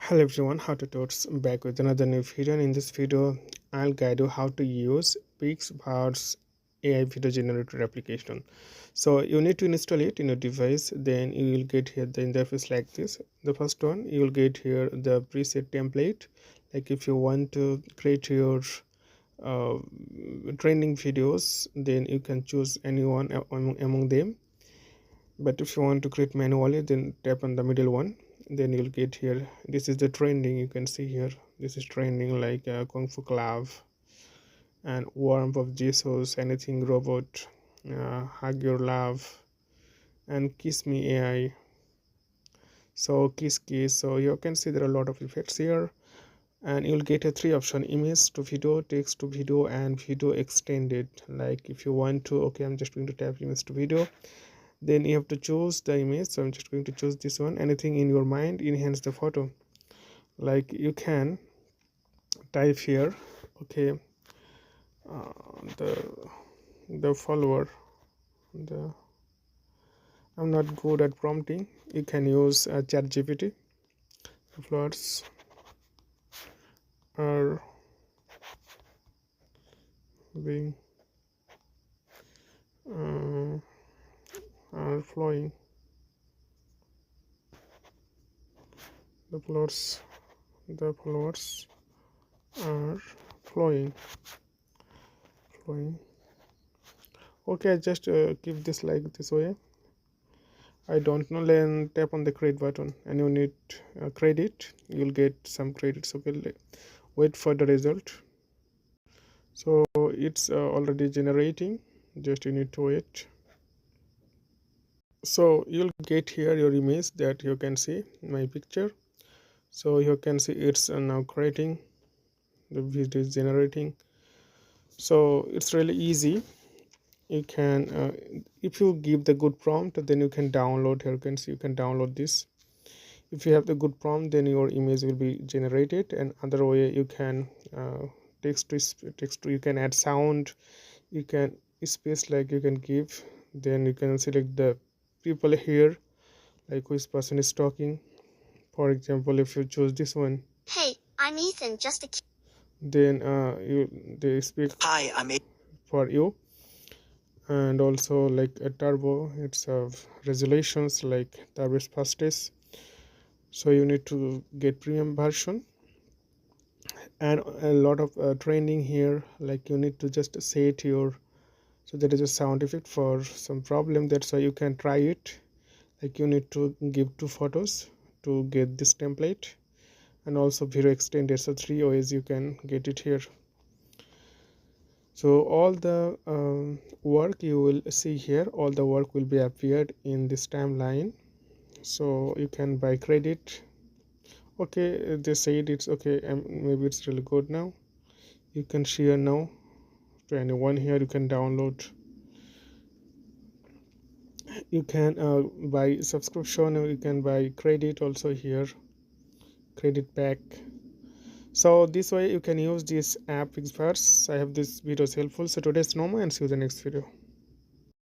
Hello everyone, how to Tots back with another new video, and in this video I'll guide you how to use PixVerse AI video generator application. So you need to install it in your device, then you will get here the interface like this. The first one, you will get here the preset template. Like if you want to create your uh, training videos, then you can choose anyone among them. But if you want to create manually, then tap on the middle one, then you'll get here. This is the trending. You can see here, this is trending like Kung Fu Club and Warmth of Jesus, Anything Robot, Hug Your Love, and Kiss Me AI. So kiss kiss. So you can see there are a lot of effects here, and you'll get a three option: image to video, text to video, and video extended. Like if you want to, okay, I'm just going to tap image to video, then you have to choose the image. So I'm just going to choose this one. Anything in your mind, enhance the photo. Like you can type here, okay, the follower, the I'm not good at prompting. You can use chat GPT. The flowers are being are flowing. The flowers are flowing. Okay, just keep this like this way. I don't know, then tap on the create button and you need credit. You'll get some credits. Okay, wait for the result. So it's already generating, just you need to wait. So you'll get here your image that you can see my picture. So you can see it's now creating, the video is generating. So it's really easy. You can if you give the good prompt, then you can download. Here you can see you can download this. If you have the good prompt, then your image will be generated. And other way, you can text to you can add sound, you can space, like you can give, then you can select the people here, like which person is talking. For example, if you choose this one, Hey, I'm Ethan, just a kid. Then they speak Hi, I'm Ethan. For you. And also like a turbo, it's resolutions like turbo fastest, so you need to get premium version. And a lot of training here, like you need to just set your, so there is a sound effect for some problem, that's why you can try it. Like you need to give 2 photos to get this template, and also video extended. So 3 ways you can get it here. So all the work you will see here, all the work will be appeared in this timeline. So you can buy credit. Okay, they said it's okay, and maybe it's really good now. You can share now to anyone here. You can download, you can buy subscription, or you can buy credit also here, credit pack. So this way you can use this app PixVerse. I hope this video is helpful. So today's normal, and see you in the next video.